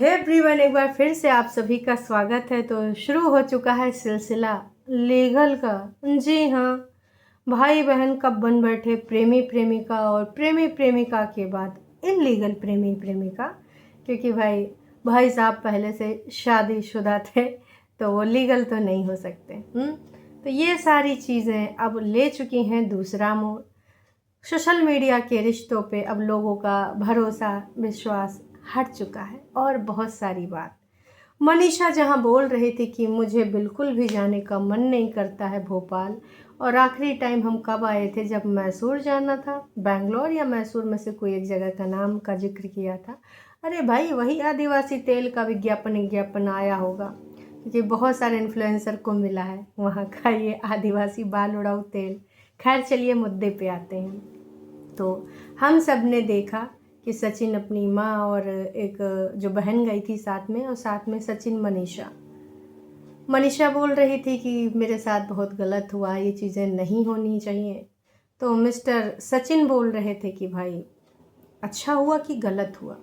Hey everyone, एक बार फिर से आप सभी का स्वागत है। तो शुरू हो चुका है सिलसिला लीगल का। जी हाँ, भाई बहन कब बन बैठे प्रेमी प्रेमिका और प्रेमी प्रेमिका के बाद इनलीगल प्रेमी प्रेमिका, क्योंकि भाई साहब पहले से शादीशुदा थे तो वो लीगल तो नहीं हो सकते। तो ये सारी चीज़ें अब ले चुकी हैं दूसरा मोड़। सोशल मीडिया के रिश्तों पे अब लोगों का भरोसा विश्वास हट चुका है। और बहुत सारी बात मनीषा जहां बोल रही थी कि मुझे बिल्कुल भी जाने का मन नहीं करता है भोपाल, और आखिरी टाइम हम कब आए थे जब मैसूर जाना था, बेंगलोर या मैसूर में से कोई एक जगह का नाम का जिक्र किया था। अरे भाई, वही आदिवासी तेल का विज्ञापन आया होगा, क्योंकि बहुत सारे इन्फ्लुएंसर को मिला है वहाँ का ये आदिवासी बाल उड़ाऊ तेल। खैर चलिए मुद्दे पे आते हैं। तो हम सब ने देखा कि सचिन अपनी माँ और एक जो बहन गई थी साथ में, और साथ में सचिन मनीषा बोल रही थी कि मेरे साथ बहुत गलत हुआ, ये चीज़ें नहीं होनी चाहिए। तो मिस्टर सचिन बोल रहे थे कि भाई अच्छा हुआ कि गलत हुआ।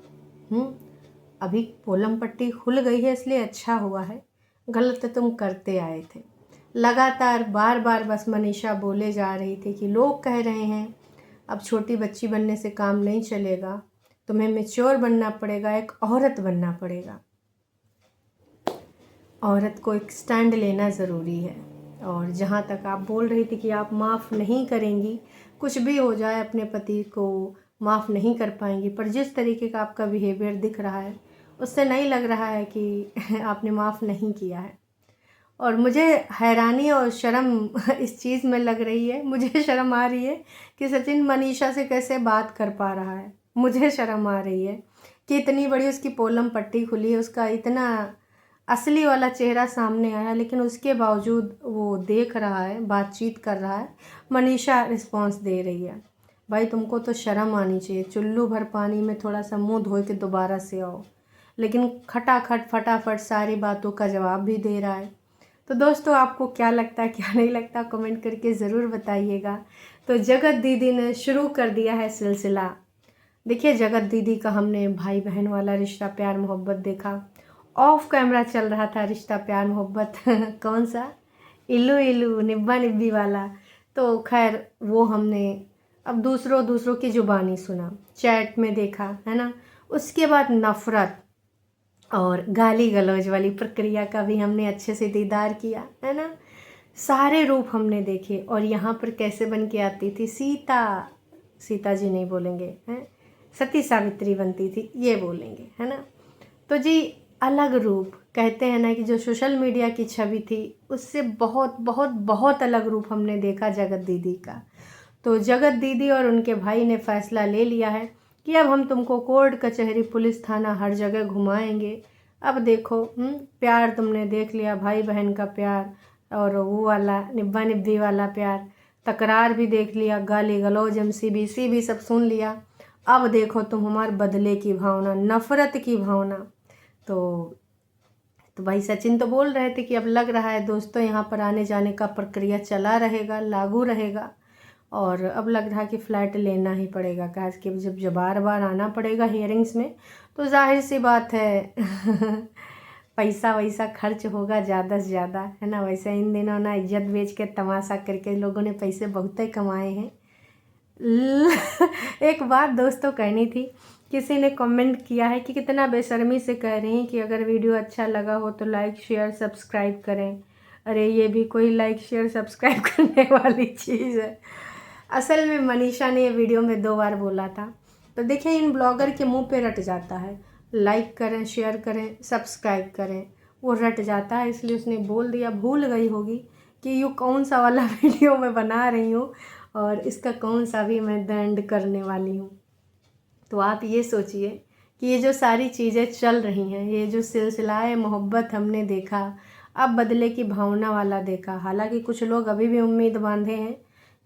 अभी पोलम पट्टी खुल गई है इसलिए अच्छा हुआ है, गलत तो तुम करते आए थे। लगातार बार बार बस मनीषा बोले जा रही थी कि लोग कह रहे हैं अब छोटी बच्ची बनने से काम नहीं चलेगा, तुम्हें मैच्योर बनना पड़ेगा, एक औरत बनना पड़ेगा, औरत को एक स्टैंड लेना ज़रूरी है। और जहाँ तक आप बोल रही थी कि आप माफ़ नहीं करेंगी, कुछ भी हो जाए अपने पति को माफ़ नहीं कर पाएंगी, पर जिस तरीके का आपका बिहेवियर दिख रहा है उससे नहीं लग रहा है कि आपने माफ़ नहीं किया है। और मुझे हैरानी और शर्म इस चीज़ में लग रही है, मुझे शर्म आ रही है कि सचिन मनीषा से कैसे बात कर पा रहा है। मुझे शर्म आ रही है कि इतनी बड़ी उसकी पोलम पट्टी खुली है, उसका इतना असली वाला चेहरा सामने आया, लेकिन उसके बावजूद वो देख रहा है, बातचीत कर रहा है, मनीषा रिस्पॉन्स दे रही है। भाई तुमको तो शर्म आनी चाहिए, चुल्लू भर पानी में थोड़ा सा मुँह धो के दोबारा से आओ। लेकिन खटाखट फटाफट सारी बातों का जवाब भी दे रहा है। तो दोस्तों, आपको क्या लगता है क्या नहीं लगता, कमेंट करके ज़रूर बताइएगा। तो जगत दीदी ने शुरू कर दिया है सिलसिला। देखिए, जगत दीदी का हमने भाई बहन वाला रिश्ता प्यार मोहब्बत देखा, ऑफ कैमरा चल रहा था रिश्ता प्यार मोहब्बत कौन सा, इल्लू इल्लू निब्बा निब्बी वाला। तो खैर वो हमने अब दूसरों की जुबानी सुना, चैट में देखा है ना। उसके बाद नफ़रत और गाली गलौज वाली प्रक्रिया का भी हमने अच्छे से दीदार किया है ना। सारे रूप हमने देखे, और यहाँ पर कैसे बन के आती थी सीता जी नहीं बोलेंगे हैं, सती सावित्री बनती थी ये बोलेंगे है ना। तो जी, अलग रूप कहते हैं ना कि जो सोशल मीडिया की छवि थी उससे बहुत बहुत बहुत अलग रूप हमने देखा जगत दीदी का। तो जगत दीदी और उनके भाई ने फैसला ले लिया है कि अब हम तुमको कोर्ट कचहरी पुलिस थाना हर जगह घुमाएंगे। अब देखो, प्यार तुमने देख लिया, भाई बहन का प्यार और वो वाला निब्बा निब्बी वाला प्यार, तकरार भी देख लिया, गाली गलौज MCBC भी सब सुन लिया। अब देखो तुम हमारे बदले की भावना, नफ़रत की भावना। तो भाई सचिन तो बोल रहे थे कि अब लग रहा है दोस्तों यहाँ पर आने जाने का प्रक्रिया चला रहेगा, लागू रहेगा, और अब लग रहा है कि फ़्लैट लेना ही पड़ेगा। काश कि जब बार बार आना पड़ेगा हियरिंग्स में तो जाहिर सी बात है पैसा वैसा खर्च होगा ज़्यादा से ज़्यादा है ना। वैसे इन दिनों ना इज्जत बेच के तमाशा करके लोगों ने पैसे बहुत ही कमाए हैं। एक बात दोस्तों कहनी थी, किसी ने कमेंट किया है कि कितना बेशर्मी से कह रही हैं कि अगर वीडियो अच्छा लगा हो तो लाइक शेयर सब्सक्राइब करें। अरे ये भी कोई लाइक शेयर सब्सक्राइब करने वाली चीज़ है। असल में मनीषा ने ये वीडियो में 2 बार बोला था। तो देखिए, इन ब्लॉगर के मुंह पे रट जाता है, लाइक करें शेयर करें सब्सक्राइब करें, वो रट जाता है, इसलिए उसने बोल दिया। भूल गई होगी कि ये कौन सा वाला वीडियो मैं बना रही हूँ और इसका कौन सा भी मैं दंड करने वाली हूँ। तो आप ये सोचिए कि ये जो सारी चीज़ें चल रही हैं, ये जो सिलसिलाए मोहब्बत हमने देखा, अब बदले की भावना वाला देखा। हालांकि कुछ लोग अभी भी उम्मीद बांधे हैं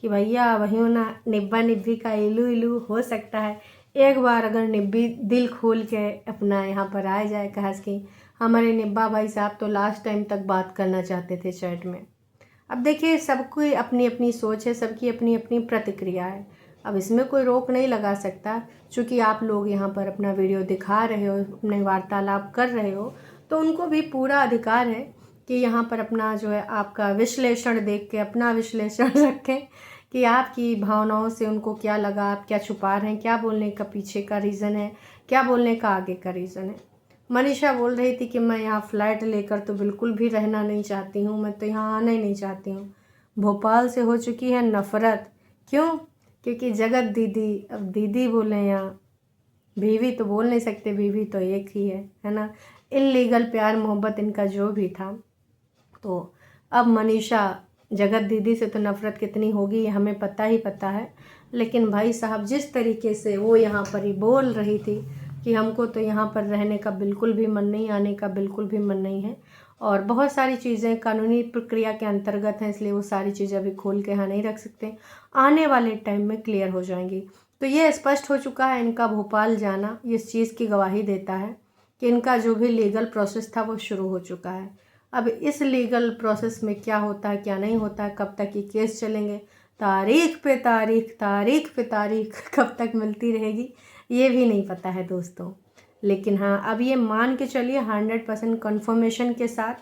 कि भैया वही ना निब्बा निब्बी का इलू इलू हो सकता है। एक बार अगर निब्बी दिल खोल के अपना यहाँ पर आ जाए, कहास कि हमारे निब्बा भाई साहब तो लास्ट टाइम तक बात करना चाहते थे चैट में। अब देखिए, सबकी अपनी अपनी सोच है, सबकी अपनी अपनी प्रतिक्रिया है। अब इसमें कोई रोक नहीं लगा सकता, क्योंकि आप लोग यहाँ पर अपना वीडियो दिखा रहे हो, अपने वार्तालाप कर रहे हो, तो उनको भी पूरा अधिकार है कि यहाँ पर अपना जो है आपका विश्लेषण देख के अपना विश्लेषण रखें कि आपकी भावनाओं से उनको क्या लगा, आप क्या छुपा रहे हैं, क्या बोलने का पीछे का रीज़न है, क्या बोलने का आगे का रीज़न है। मनीषा बोल रही थी कि मैं यहाँ फ़्लैट लेकर तो बिल्कुल भी रहना नहीं चाहती हूँ, मैं तो यहाँ आना ही नहीं चाहती हूँ, भोपाल से हो चुकी है नफ़रत। क्यों? क्योंकि जगत दीदी, अब दीदी बोले या बीवी तो बोल नहीं सकते, बीवी तो एक ही है ना। इल्लीगल प्यार मोहब्बत इनका जो भी था, तो अब मनीषा जगत दीदी से तो नफ़रत कितनी होगी ये हमें पता ही पता है। लेकिन भाई साहब जिस तरीके से वो यहाँ पर ही बोल रही थी कि हमको तो यहाँ पर रहने का बिल्कुल भी मन नहीं, आने का बिल्कुल भी मन नहीं है, और बहुत सारी चीज़ें कानूनी प्रक्रिया के अंतर्गत हैं, इसलिए वो सारी चीज़ें अभी खोल के यहाँ नहीं रख सकते, आने वाले टाइम में क्लियर हो जाएंगी। तो ये स्पष्ट हो चुका है इनका भोपाल जाना, इस चीज़ की गवाही देता है कि इनका जो भी लीगल प्रोसेस था वो शुरू हो चुका है। अब इस लीगल प्रोसेस में क्या होता है क्या नहीं होता है, कब तक ये केस चलेंगे, तारीख पे तारीख, तारीख पे तारीख कब तक मिलती रहेगी ये भी नहीं पता है दोस्तों। लेकिन हाँ, अब ये मान के चलिए 100% कन्फर्मेशन के साथ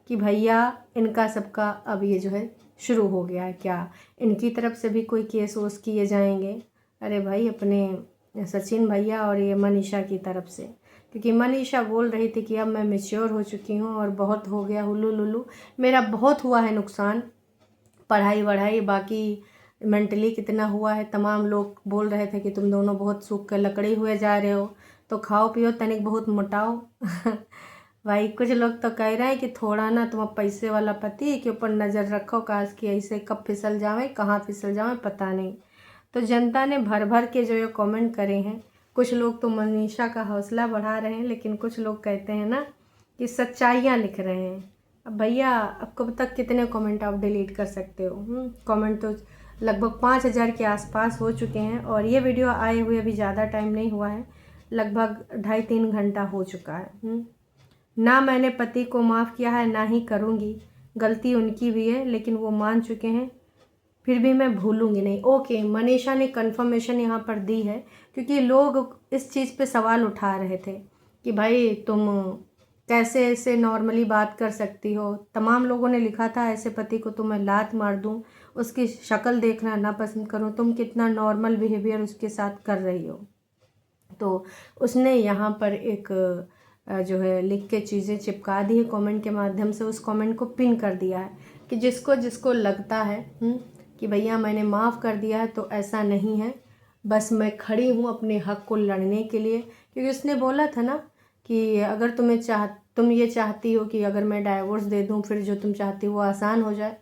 कि भैया इनका सबका अब ये जो है शुरू हो गया है। क्या इनकी तरफ से भी कोई केस वोस किए जाएंगे? अरे भाई अपने सचिन भैया और ये मनीषा की तरफ से, क्योंकि मनीषा बोल रही थी कि अब मैं मैच्योर हो चुकी हूँ और बहुत हो गया हुल्लू लुल्लू, मेरा बहुत हुआ है नुकसान, पढ़ाई वढ़ाई बाकी मेंटली कितना हुआ है। तमाम लोग बोल रहे थे कि तुम दोनों बहुत सूख कर लकड़ी हुए जा रहे हो, तो खाओ पियो तनिक बहुत मोटाओ भाई कुछ लोग तो कह रहे हैं कि थोड़ा ना तुम पैसे वाला पति के ऊपर नज़र रखो, काश कि ऐसे कब फिसल जावे, कहाँ फिसल जावे पता नहीं। तो जनता ने भर भर के जो ये कमेंट करे हैं, कुछ लोग तो मनीषा का हौसला बढ़ा रहे हैं, लेकिन कुछ लोग कहते हैं ना कि सच्चाइयाँ लिख रहे हैं। अब भैया अब कब तक कितने कमेंट आप डिलीट कर सकते हो? कमेंट तो लगभग 5000 के आसपास हो चुके हैं, और ये वीडियो आए हुए अभी ज़्यादा टाइम नहीं हुआ है, लगभग 2.5-3 घंटा हो चुका है। ना मैंने पति को माफ़ किया है ना ही करूँगी, गलती उनकी भी है, लेकिन वो मान चुके हैं, फिर भी मैं भूलूंगी नहीं। ओके, मनीषा ने कंफर्मेशन यहाँ पर दी है, क्योंकि लोग इस चीज़ पे सवाल उठा रहे थे कि भाई तुम कैसे ऐसे नॉर्मली बात कर सकती हो। तमाम लोगों ने लिखा था ऐसे पति को तो मैं लात मार दूं, उसकी शक्ल देखना ना पसंद करूं, तुम कितना नॉर्मल बिहेवियर उसके साथ कर रही हो। तो उसने यहाँ पर एक जो है लिख के चीज़ें चिपका दी है कमेंट के माध्यम से, उस कमेंट को पिन कर दिया है कि जिसको जिसको लगता है कि भैया मैंने माफ़ कर दिया है, तो ऐसा नहीं है, बस मैं खड़ी हूँ अपने हक़ को लड़ने के लिए। क्योंकि उसने बोला था ना कि अगर तुम ये चाहती हो कि अगर मैं डाइवोर्स दे दूँ फिर जो तुम चाहती हो वो आसान हो जाए,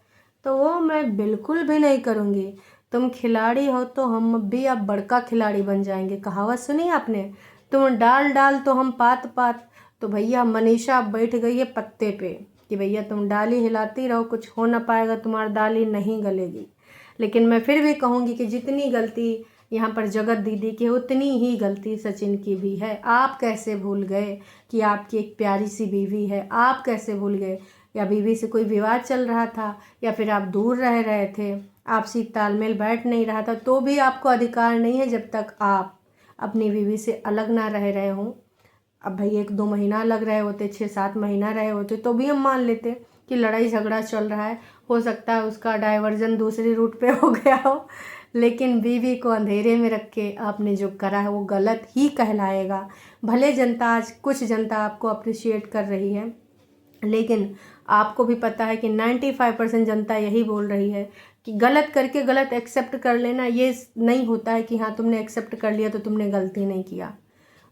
तो वो मैं बिल्कुल भी नहीं करूँगी। तुम खिलाड़ी हो तो हम भी अब बड़का खिलाड़ी बन जाएंगे। कहावत सुनी आपने, तुम डाल डाल तो हम पात पात। तो भैया मनीषा बैठ गई है पत्ते पे कि भैया तुम डाली हिलाती रहो, कुछ हो ना पाएगा, तुम्हारी डाली नहीं गलेगी। लेकिन मैं फिर भी कहूँगी कि जितनी गलती यहाँ पर जगत दीदी की है उतनी ही गलती सचिन की भी है। आप कैसे भूल गए कि आपकी एक प्यारी सी बीवी है? आप कैसे भूल गए? या बीवी से कोई विवाद चल रहा था, या फिर आप दूर रह रहे थे, आपसी तालमेल बैठ नहीं रहा था, तो भी आपको अधिकार नहीं है जब तक आप अपनी बीवी से अलग ना रह रहे हों। अब भाई 1-2 महीना लग रहे होते, 6-7 महीना रहे होते, तो भी हम मान लेते कि लड़ाई झगड़ा चल रहा है, हो सकता है उसका डाइवर्जन दूसरे रूट पे हो गया हो, लेकिन बीवी को अंधेरे में रख के आपने जो करा है वो गलत ही कहलाएगा। भले जनता आज कुछ जनता आपको अप्रिशिएट कर रही है, लेकिन आपको भी पता है कि 95% जनता यही बोल रही है कि गलत करके गलत एक्सेप्ट कर लेना ये नहीं होता है कि हाँ तुमने एक्सेप्ट कर लिया तो तुमने गलती नहीं किया।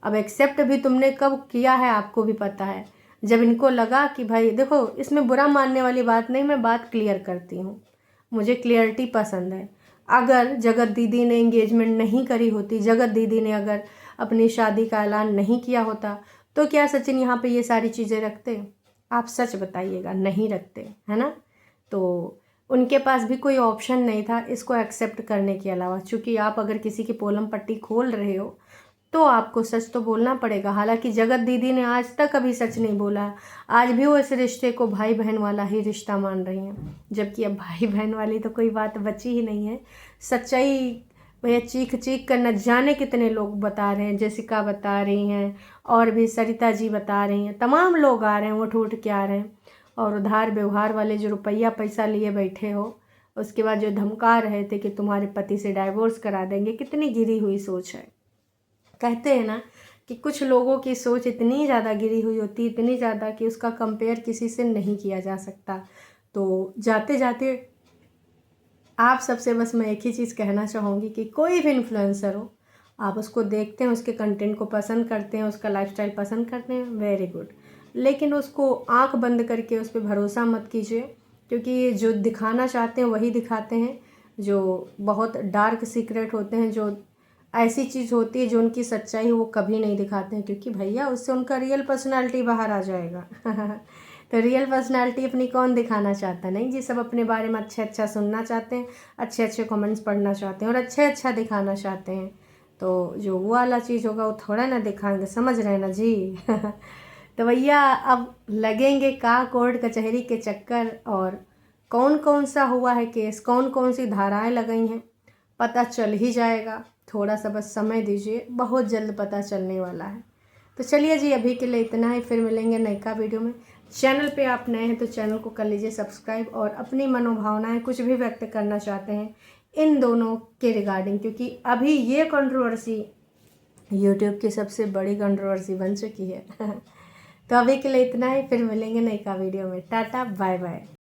अब एक्सेप्ट भी तुमने कब किया है आपको भी पता है, जब इनको लगा कि भाई देखो इसमें बुरा मानने वाली बात नहीं, मैं बात क्लियर करती हूँ, मुझे क्लियरिटी पसंद है। अगर जगत दीदी ने एंगेजमेंट नहीं करी होती, जगत दीदी ने अगर अपनी शादी का ऐलान नहीं किया होता, तो क्या सचिन यहाँ पे ये सारी चीज़ें रखते? आप सच बताइएगा, नहीं रखते, है ना। तो उनके पास भी कोई ऑप्शन नहीं था इसको एक्सेप्ट करने के अलावा, क्योंकि आप अगर किसी की पोलम पट्टी खोल रहे हो तो आपको सच तो बोलना पड़ेगा। हालांकि जगत दीदी ने आज तक कभी सच नहीं बोला, आज भी वो इस रिश्ते को भाई बहन वाला ही रिश्ता मान रही हैं, जबकि अब भाई बहन वाली तो कोई बात बची ही नहीं है। सच्चाई भैया चीख चीख कर न जाने कितने लोग बता रहे हैं, जेसिका बता रही हैं और भी सरिता जी बता रही हैं, तमाम लोग आ रहे हैं, उठ उठ के आ रहे हैं। और उधार व्यवहार वाले जो रुपया पैसा लिए बैठे हो, उसके बाद जो धमका रहे थे कि तुम्हारे पति से डाइवोर्स करा देंगे, कितनी गिरी हुई सोच है। कहते हैं ना कि कुछ लोगों की सोच इतनी ज़्यादा गिरी हुई होती है, इतनी ज़्यादा कि उसका कंपेयर किसी से नहीं किया जा सकता। तो जाते जाते आप सबसे बस मैं एक ही चीज़ कहना चाहूँगी कि कोई भी इन्फ्लुएंसर हो, आप उसको देखते हैं, उसके कंटेंट को पसंद करते हैं, उसका लाइफस्टाइल पसंद करते हैं, वेरी गुड, लेकिन उसको आंख बंद करके उस पर भरोसा मत कीजिए, क्योंकि जो दिखाना चाहते हैं वही दिखाते हैं। जो बहुत डार्क सीक्रेट होते हैं, जो ऐसी चीज़ होती है जो उनकी सच्चाई है, वो कभी नहीं दिखाते हैं, क्योंकि भैया उससे उनका रियल पर्सनालिटी बाहर आ जाएगा। तो रियल पर्सनालिटी अपनी कौन दिखाना चाहता? नहीं जी, सब अपने बारे में अच्छा अच्छा सुनना चाहते हैं, अच्छे अच्छे कमेंट्स पढ़ना चाहते हैं और अच्छे अच्छा दिखाना चाहते हैं। तो जो वो वाला चीज़ होगा वो थोड़ा ना दिखाएंगे, समझ रहे हैं ना जी। तो भैया अब लगेंगे का कोर्ट कचहरी के चक्कर, और कौन कौन सा हुआ है केस, कौन कौन सी धाराएं लगाई हैं, पता चल ही जाएगा। थोड़ा सा बस समय दीजिए, बहुत जल्द पता चलने वाला है। तो चलिए जी, अभी के लिए इतना ही, फिर मिलेंगे नई का वीडियो में। चैनल पे आप नए हैं तो चैनल को कर लीजिए सब्सक्राइब, और अपनी मनोभावनाएं कुछ भी व्यक्त करना चाहते हैं इन दोनों के रिगार्डिंग, क्योंकि अभी ये कंट्रोवर्सी यूट्यूब की सबसे बड़ी कंट्रोवर्सी बन चुकी है। तो अभी के लिए इतना ही, फिर मिलेंगे नई का वीडियो में। Tata bye bye.